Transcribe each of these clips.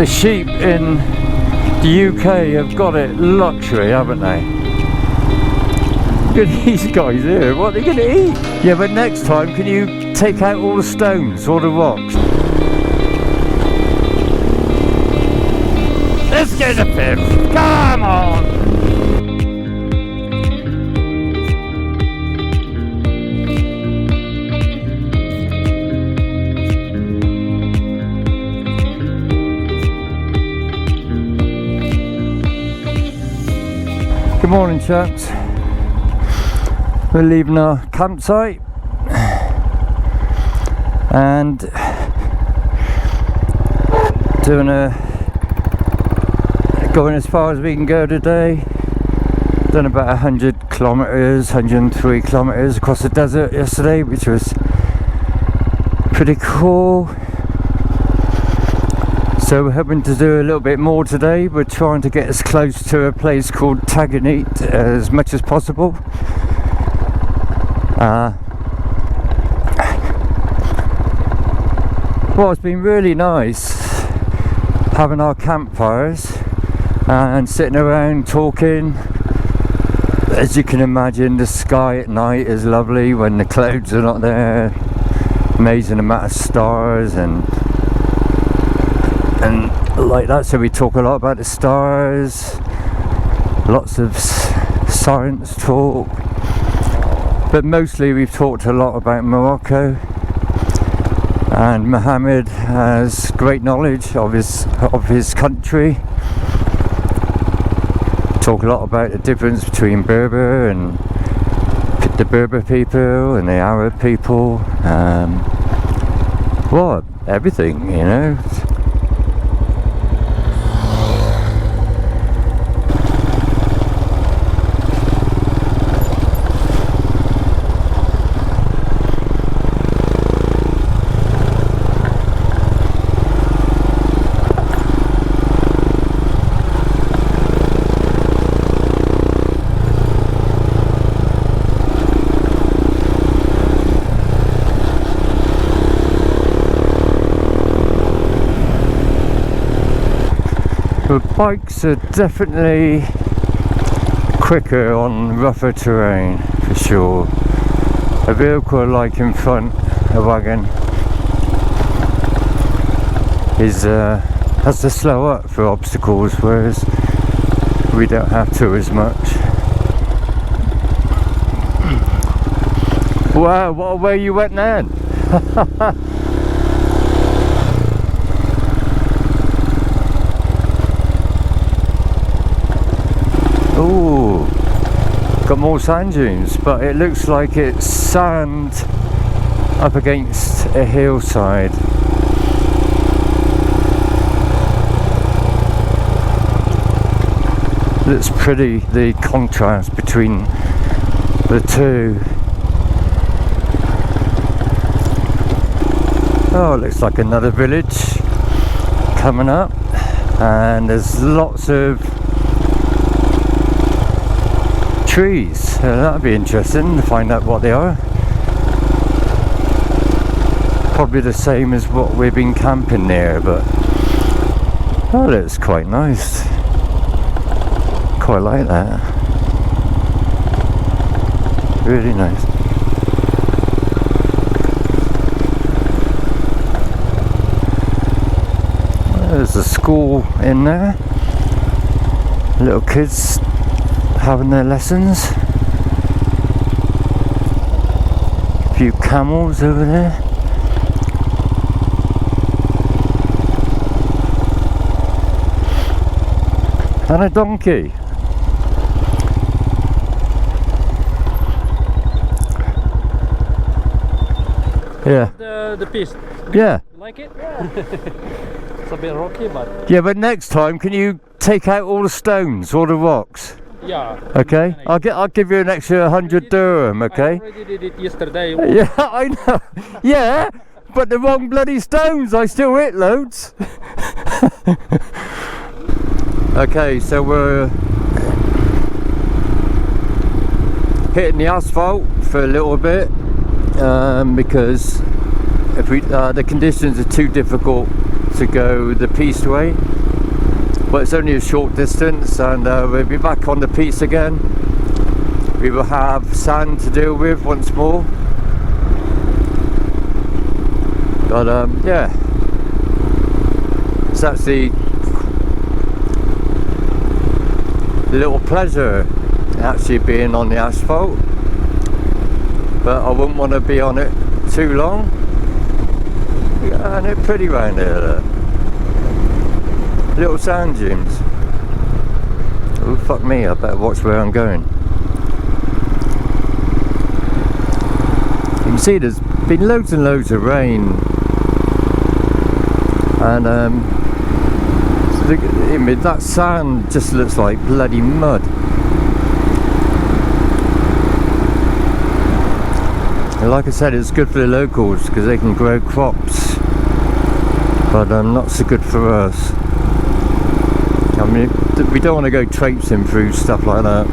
The sheep in the UK have got it luxury, haven't they? Look at these guys here, what are they going to eat? Yeah, but next time can you take out all the stones, all the rocks? Let's get a fish, come on! Good morning, chaps. We're leaving our campsite and going as far as we can go today. Done about 100 kilometers, 103 kilometers across the desert yesterday, which was pretty cool. So we're hoping to do a little bit more today. We're trying to get as close to a place called Tagounite as much as possible. Well, it's been really nice having our campfires and sitting around talking. As you can imagine, the sky at night is lovely when the clouds are not there. Amazing amount of stars and like that, so we talk a lot about the stars, lots of science talk, but mostly we've talked a lot about Morocco, and Mohammed has great knowledge of his country. Talk a lot about the difference between Berber and the Berber people and the Arab people, well, everything, you know. The bikes are definitely quicker on rougher terrain, for sure. A vehicle like in front, a wagon, has to slow up for obstacles, whereas we don't have to as much. Wow, what a way you went then! Ooh, got more sand dunes, but it looks like it's sand up against a hillside. Looks pretty, the contrast between the two. Oh, it looks like another village coming up, and there's lots of trees. That'd be interesting to find out what they are. Probably the same as what we've been camping near, but oh, it's quite nice. Quite like that. Really nice. There's a school in there. Little kids having their lessons. A few camels over there. And a donkey. Yeah. The piste. Yeah. You like it? Yeah. It's a bit rocky, but yeah, but next time can you take out all the stones, all the rocks? yeah. Okay, I'll give you an extra 100 dirham, okay? I already did it yesterday. Yeah, I know. Yeah, but the wrong bloody stones. I still hit loads. Okay, so we're hitting the asphalt for a little bit because if the conditions are too difficult to go the piste way, but it's only a short distance, and we'll be back on the piste again. We will have sand to deal with once more, but yeah, it's actually a little pleasure actually being on the asphalt, but I wouldn't want to be on it too long. Yeah, and it's pretty round here, look. Little sand dunes. Oh fuck me, I better watch where I'm going. You can see there's been loads and loads of rain, and that sand just looks like bloody mud. And like I said, it's good for the locals because they can grow crops, but not so good for us. I mean, we don't want to go traipsing through stuff like that.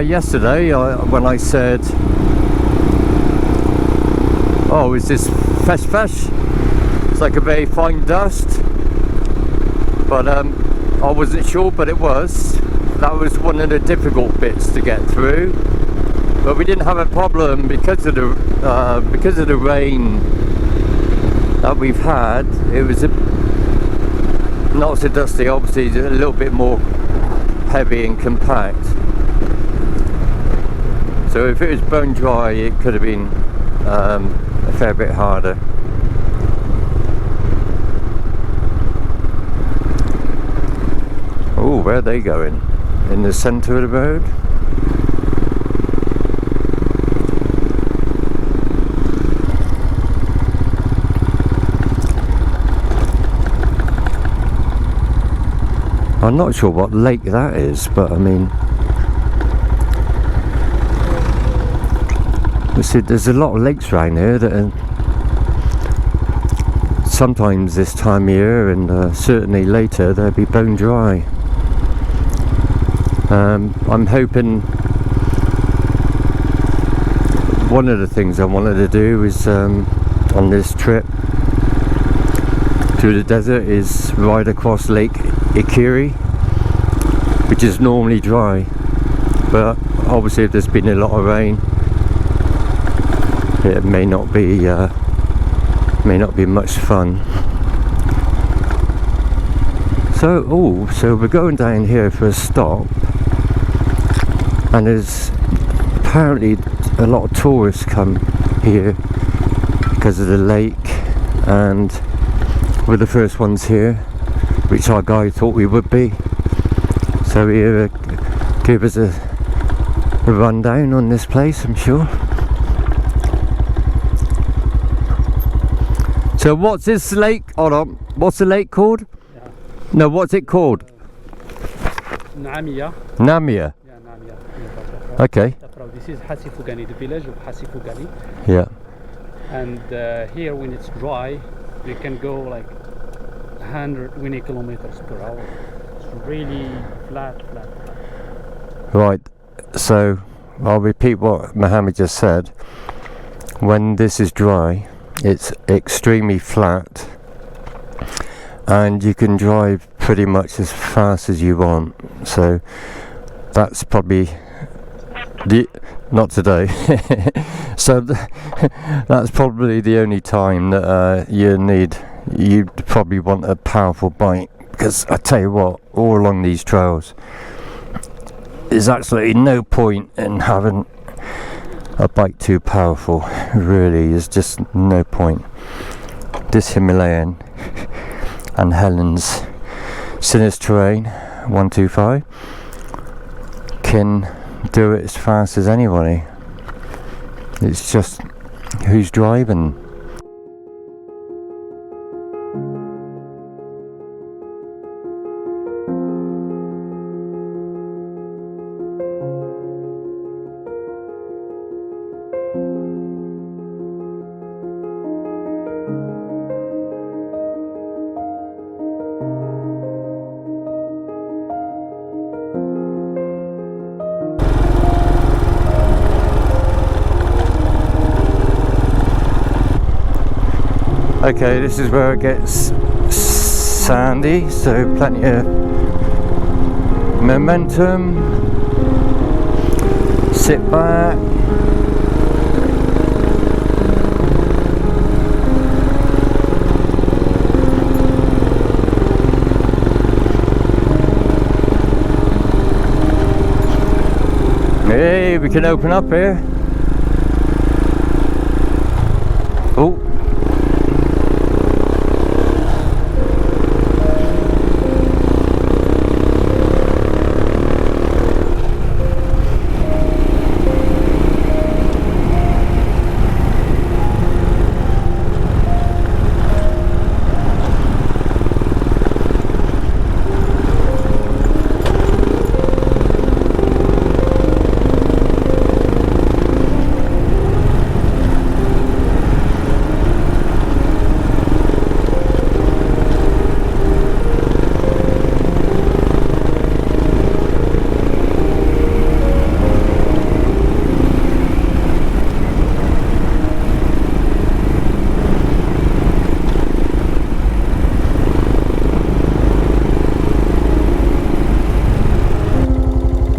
Yesterday, when I said, oh, is this fesh? It's like a very fine dust, but I wasn't sure, but it was. That was one of the difficult bits to get through, but we didn't have a problem because of the rain that we've had. It was not so dusty, obviously a little bit more heavy and compact. So if it was bone dry, it could have been a fair bit harder. Oh, where are they going? In the centre of the road? I'm not sure what lake that is, but I mean, you see, there's a lot of lakes around here that are sometimes this time of year, and certainly later, they'll be bone dry. I'm hoping one of the things I wanted to do is on this trip through the desert is ride across Lake Iriki, which is normally dry, but obviously if there's been a lot of rain, it may not be much fun. So we're going down here for a stop, and there's apparently a lot of tourists come here because of the lake, and we're the first ones here, which our guide thought we would be. So he'll give us a rundown on this place, I'm sure. So what's this lake? Hold on, what's the lake called? Yeah. No, what's it called? Namia. Namia. Yeah, Namia. Okay. This is Hasifugani, the village of Hasifugani. Yeah. And here, when it's dry, we can go like 120 kilometers per hour. It's really flat. Right. So I'll repeat what Mohammed just said. When this is dry, it's extremely flat, and you can drive pretty much as fast as you want. So that's probably not today. So that's probably the only time that you'd probably want a powerful bike, because I tell you what, all along these trails there's absolutely no point in having a bike too powerful. Really, there's just no point. This Himalayan and Helen's Sinnis terrain 125 can do it as fast as anybody. It's just who's driving. Okay, this is where it gets sandy, so plenty of momentum. Sit back. Hey, we can open up here. Oh.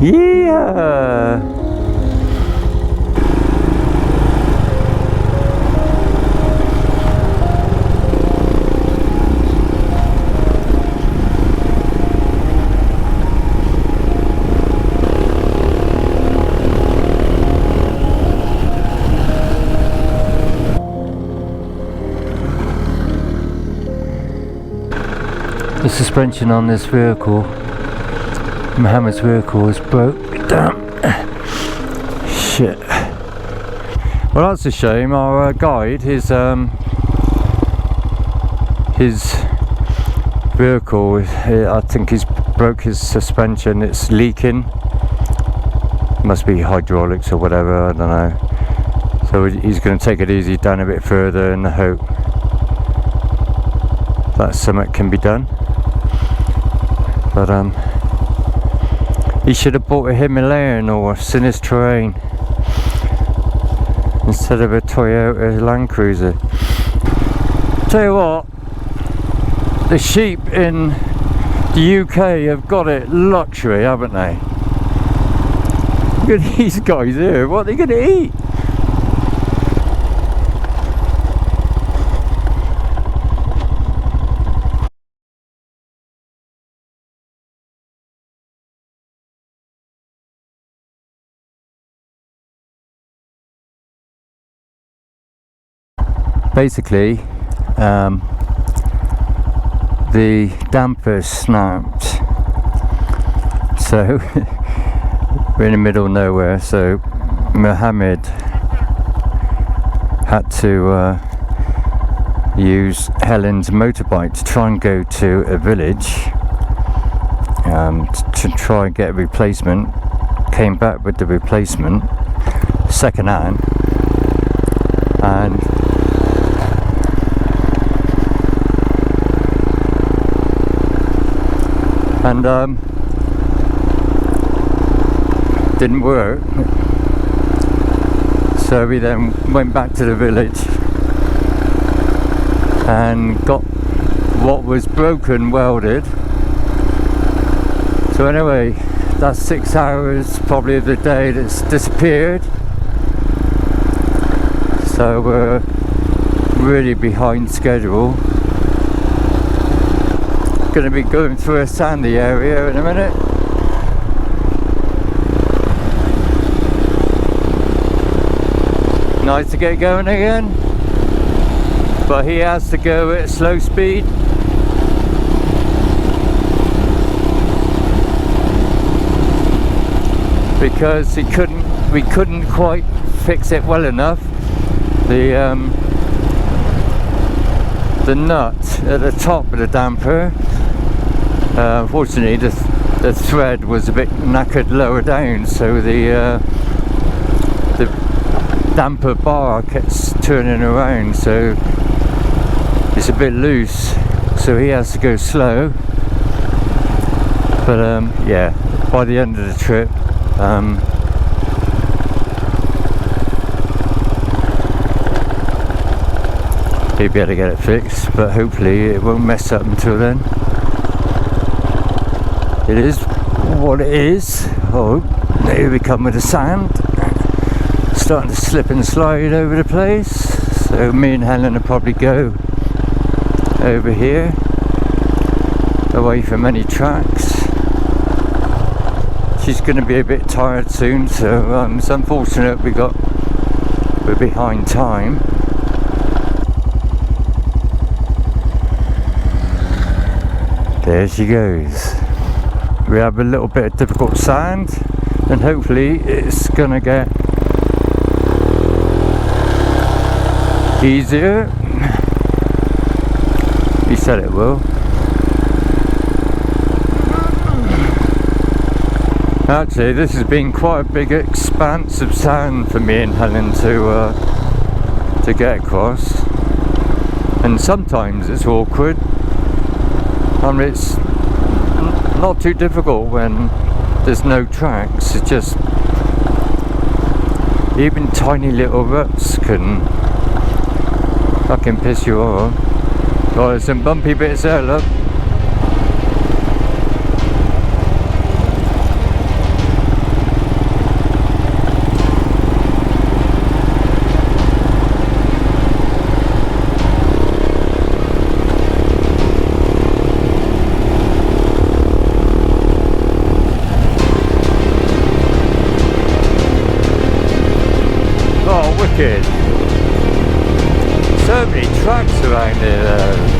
Yeah. The suspension on this vehicle, Mohammed's vehicle, is broke down. Shit. Well, that's a shame. Our guide, his vehicle, I think he's broke his suspension. It's leaking. Must be hydraulics or whatever, I don't know. So he's going to take it easy down a bit further in the hope that something can be done. But he should have bought a Himalayan or Sinnis terrain instead of a Toyota Land Cruiser. Tell you what, the sheep in the UK have got it luxury, haven't they? Look at these guys here, what are they going to eat? Basically, the damper snapped, so we're in the middle of nowhere, so Mohammed had to use Helen's motorbike to try and go to a village to try and get a replacement. Came back with the replacement second hand, and didn't work, so we then went back to the village and got what was broken welded. So anyway, that's 6 hours probably of the day that's disappeared, so we're really behind schedule. Going to be going through a sandy area in a minute. Nice to get going again, but he has to go at slow speed. Because we couldn't quite fix it well enough. The nut at the top of the damper, unfortunately the thread was a bit knackered lower down, so the damper bar keeps turning around, so it's a bit loose, so he has to go slow. But yeah, by the end of the trip, he'll be able to get it fixed, but hopefully it won't mess up until then. It is what it is. Oh, here we come with the sand. Starting to slip and slide over the place. So me and Helen will probably go over here, away from any tracks. She's going to be a bit tired soon, so it's unfortunate we're behind time. There she goes. We have a little bit of difficult sand, and hopefully it's gonna get easier. He said it will. Actually, this has been quite a big expanse of sand for me and Helen to get across, and sometimes it's awkward. I mean, it's not too difficult when there's no tracks. It's just even tiny little ruts can fucking piss you off. Oh, there's some bumpy bits there, look. Wicked. So many tracks around here though.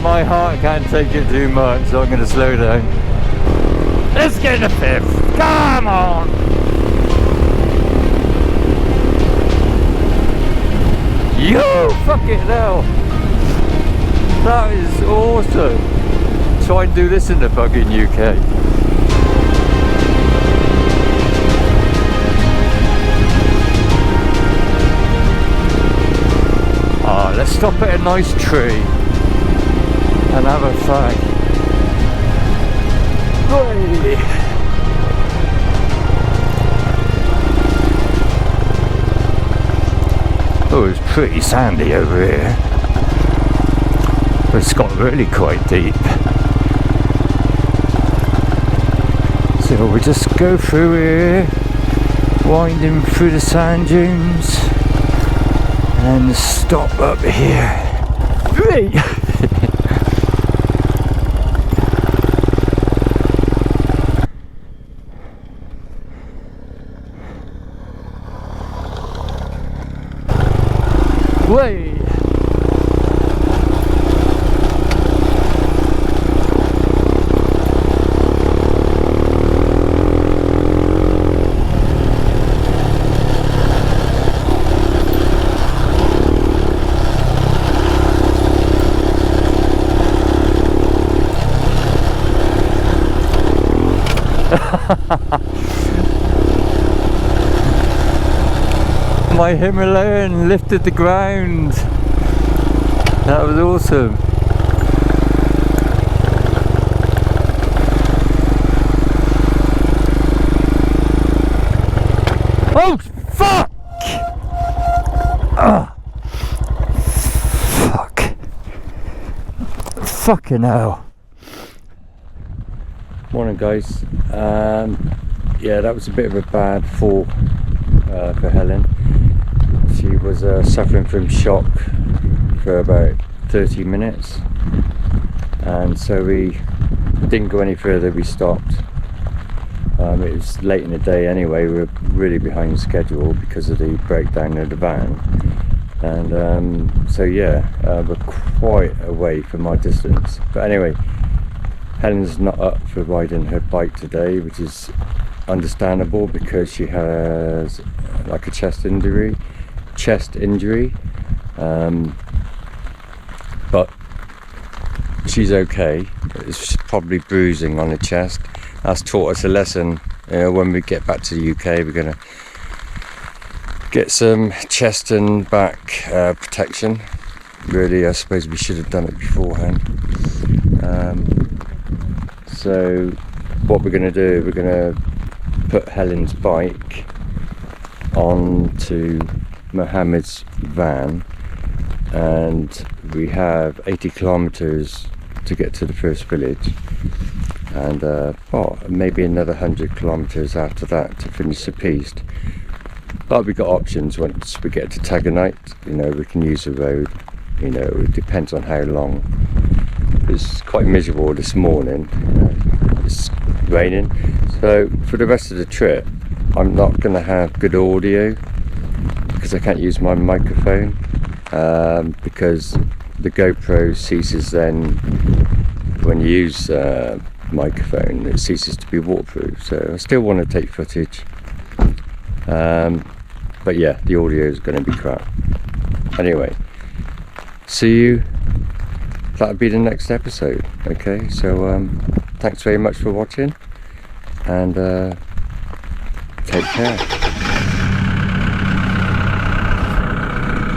My heart can't take it too much, so I'm going to slow down. Let's get the fifth. Come on! Yo, fuck it now. That is awesome. Try and do this in the fucking UK. Ah, let's stop at a nice tree and have a fag. Hey. Oh, it's pretty sandy over here. But it's got really quite deep. So we just go through here, winding through the sand dunes, and stop up here. Hey. Way. My Himalayan lifted the ground. That was awesome. Oh fuck! Fuck. Fucking hell. Morning guys. Yeah, that was a bit of a bad fall for Helen. She was suffering from shock for about 30 minutes, and so we didn't go any further. We stopped. It was late in the day anyway. We were really behind schedule because of the breakdown of the van, and so yeah, we're quite away from my distance. But anyway, Helen's not up for riding her bike today, which is understandable because she has like a chest injury, but she's okay. It's probably bruising on the chest. That's taught us a lesson. When we get back to the UK, we're going to get some chest and back protection. Really, I suppose we should have done it beforehand. So what we're going to do, we're going to put Helen's bike onto Mohammed's van, and we have 80 kilometers to get to the first village, and maybe another 100 kilometers after that to finish the piste. But we've got options. Once we get to Tagounite, we can use the road. It depends on how long. It's quite miserable this morning. It's raining, so for the rest of the trip I'm not going to have good audio because I can't use my microphone, because the GoPro ceases then when you use microphone, it ceases to be waterproof. So I still want to take footage, but yeah, the audio is going to be crap. Anyway, see you. That'll be the next episode. Okay, so thanks very much for watching, and take care.